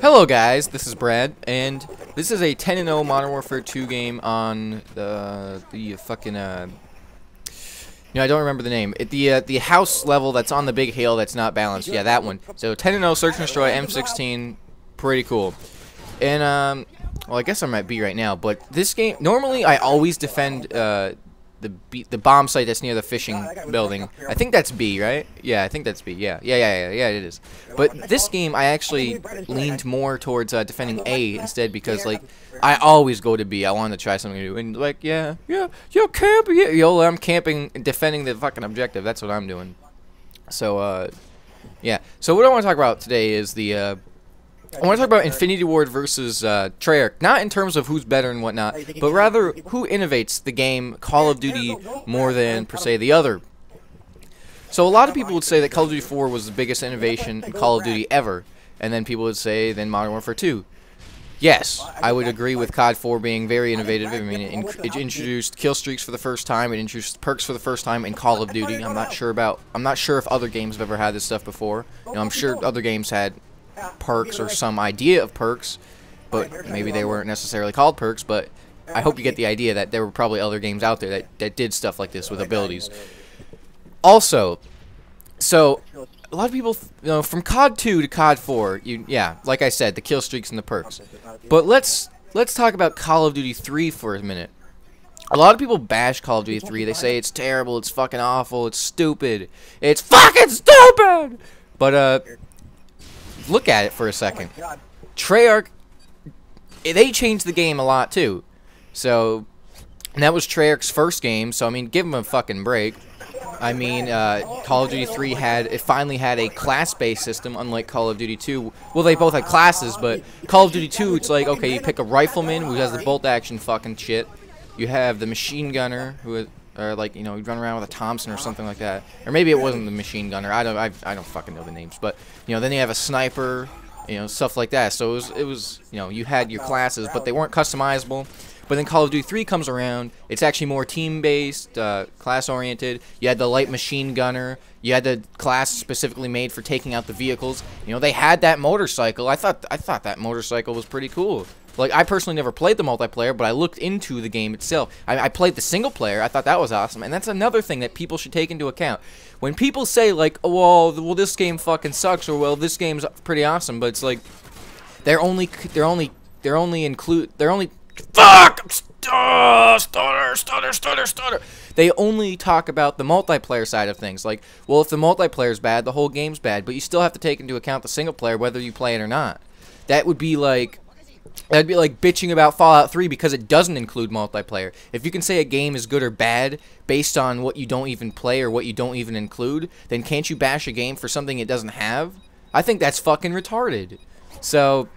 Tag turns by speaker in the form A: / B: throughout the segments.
A: Hello guys, this is Brad, and this is a 10-0 Modern Warfare 2 game on the fucking I don't remember the name. The house level that's on the big hill that's not balanced. Yeah, that one. So 10-0 Search and Destroy M16, pretty cool. And well, I guess I'm at B right now, but this game normally I always defend the bomb site that's near the fishing building. I think that's B, right? Yeah, I think that's B. Yeah, it is. But this game, I actually leaned more towards defending A instead because, like, I always go to B. I wanted to try something new. And, like, yeah, camping. Yo, I'm camping and defending the fucking objective. That's what I'm doing. So, yeah. So what I want to talk about today is I want to talk about Infinity Ward versus Treyarch, not in terms of who's better and whatnot, but rather who innovates the game Call of Duty more than, per se, the other. So a lot of people would say that Call of Duty 4 was the biggest innovation in Call of Duty ever, and then people would say then Modern Warfare 2. Yes, I would agree with COD 4 being very innovative. I mean, it introduced kill streaks for the first time, it introduced perks for the first time in Call of Duty. I'm not sure if other games have ever had this stuff before. You know, I'm sure other games had perks or some idea of perks, but maybe they weren't necessarily called perks. But I hope you get the idea that there were probably other games out there that did stuff like this with abilities. Also, so a lot of people, you know, from COD 2 to COD 4, yeah, like I said, the kill streaks and the perks. But let's talk about Call of Duty 3 for a minute. A lot of people bash Call of Duty 3. They say it's terrible, it's fucking awful, it's stupid. It's fucking stupid! But look at it for a second. Treyarch, they changed the game a lot too. So, and that was Treyarch's first game, so I mean, give them a fucking break. I mean, Call of Duty 3 finally had a class-based system, unlike Call of Duty 2. Well, they both had classes, but Call of Duty 2, it's like, okay, you pick a rifleman who has the bolt-action fucking shit. You have the machine gunner who, or like, you know, you run around with a Thompson or something like that. Or maybe it wasn't the machine gunner. I don't fucking know the names. But, you know, then you have a sniper, you know, stuff like that. So it was, you know, you had your classes, but they weren't customizable. But then Call of Duty 3 comes around. It's actually more team-based, class-oriented. You had the light machine gunner. You had the class specifically made for taking out the vehicles. You know, they had that motorcycle. I thought that motorcycle was pretty cool. Like, I personally never played the multiplayer, but I looked into the game itself. I played the single player. I thought that was awesome. And that's another thing that people should take into account. When people say, like, oh, well, this game fucking sucks, or, well, this game's pretty awesome, but it's like, fuck! Stutter. They only talk about the multiplayer side of things. Like, well, if the multiplayer's bad, the whole game's bad, but you still have to take into account the single player, whether you play it or not. That'd be like bitching about Fallout 3 because it doesn't include multiplayer. If you can say a game is good or bad based on what you don't even play or what you don't even include, then can't you bash a game for something it doesn't have? I think that's fucking retarded. So,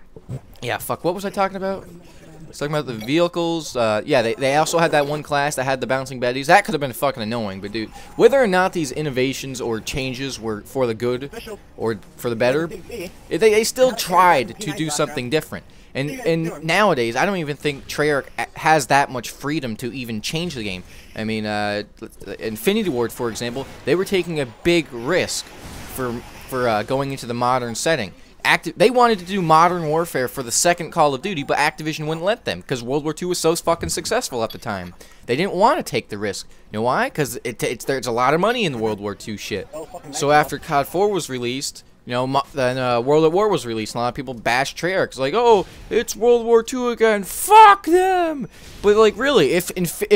A: yeah, fuck, what was I talking about? I was talking about the vehicles. Yeah, they also had that one class that had the bouncing betties. That could have been fucking annoying, but dude, whether or not these innovations or changes were for the good or for the better, they still tried to do something different. And nowadays, I don't even think Treyarch has that much freedom to even change the game. I mean, Infinity Ward, for example, they were taking a big risk for going into the modern setting. They wanted to do Modern Warfare for the second Call of Duty, but Activision wouldn't let them because World War II was so fucking successful at the time. They didn't want to take the risk. You know why? Because there's a lot of money in the World War II shit. So after COD 4 was released, you know, then World at War was released, and a lot of people bashed Treyarch. It's like, oh, it's World War II again. Fuck them! But, like, really, if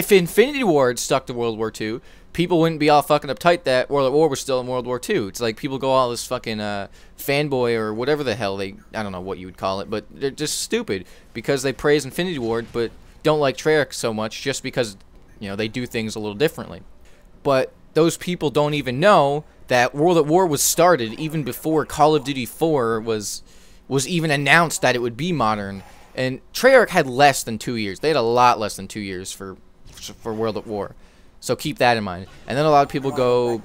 A: Infinity Ward stuck to World War II, people wouldn't be all fucking uptight that World at War was still in World War II. It's like people go all this fucking fanboy or whatever the hell I don't know what you would call it, but they're just stupid because they praise Infinity Ward but don't like Treyarch so much just because, you know, they do things a little differently. But those people don't even know that World at War was started even before Call of Duty 4 was even announced that it would be modern. And Treyarch had less than 2 years. They had a lot less than 2 years for World at War. So keep that in mind. And then a lot of people go,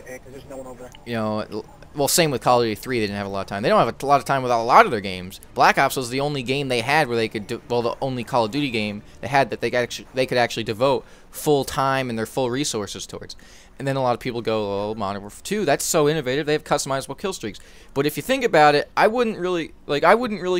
A: you know, well, same with Call of Duty 3. They didn't have a lot of time. They don't have a lot of time with a lot of their games. Black Ops was the only game they had where they could well, the only Call of Duty game they had that they could actually devote full time and their full resources towards. And then a lot of people go, "Oh, Modern Warfare 2, that's so innovative. They have customizable kill streaks." But if you think about it, I wouldn't really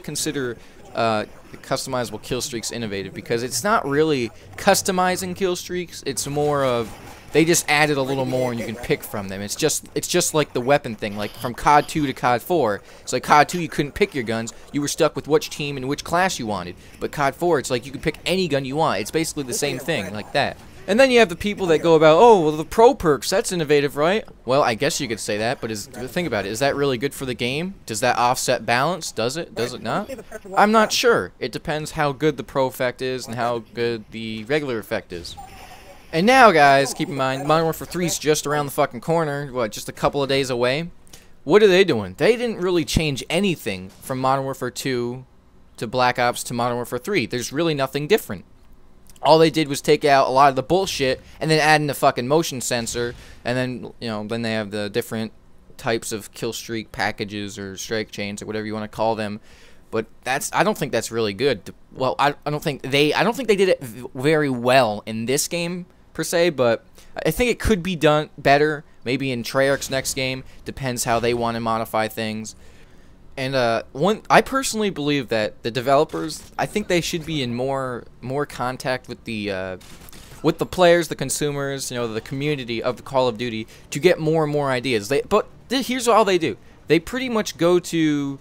A: consider the customizable kill streaks innovative, because it's not really customizing kill streaks. It's more of they just added a little more and you can pick from them. It's just like the weapon thing, like from COD 2 to COD 4. It's like COD 2 you couldn't pick your guns. You were stuck with which team and which class you wanted. But COD 4 it's like you could pick any gun you want. It's basically the same thing like that. And then you have the people that go about, "Oh, well, the pro perks, that's innovative, right?" Well, I guess you could say that, but think about it. Is that really good for the game? Does that offset balance? Does it? Does it not? I'm not sure. It depends how good the pro effect is and how good the regular effect is. And now, guys, keep in mind, Modern Warfare 3 is just around the fucking corner. What, just a couple of days away? What are they doing? They didn't really change anything from Modern Warfare 2 to Black Ops to Modern Warfare 3. There's really nothing different. All they did was take out a lot of the bullshit and then add in the fucking motion sensor, and then, you know, then they have the different types of kill streak packages or strike chains or whatever you want to call them. But I don't think that's really good. Well, I don't think they did it very well in this game per se, but I think it could be done better maybe in Treyarch's next game. Depends how they want to modify things. And I personally believe that the developers, I think they should be in more contact with the players, the consumers, you know, the community of the Call of Duty, to get more and more ideas. Here's all they do. They pretty much go to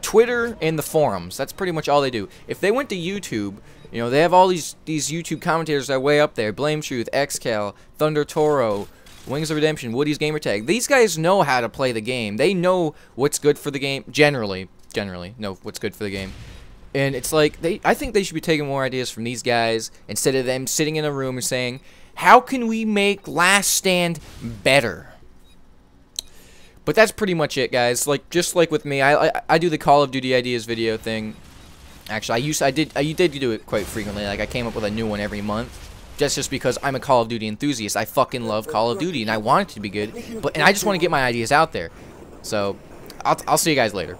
A: Twitter and the forums. That's pretty much all they do. If they went to YouTube, you know, they have all these YouTube commentators that are way up there. Blame Truth, XCal, Thunder Toro, Wings of Redemption, Woody's Gamertag. These guys know how to play the game. They know what's good for the game. Generally know what's good for the game. And it's like, I think they should be taking more ideas from these guys instead of them sitting in a room and saying, "How can we make Last Stand better?" But that's pretty much it, guys. Like, just like with me, I do the Call of Duty ideas video thing. Actually, I did do it quite frequently. Like, I came up with a new one every month. Just because I'm a Call of Duty enthusiast. I fucking love Call of Duty, and I want it to be good. And I just want to get my ideas out there. So, I'll see you guys later.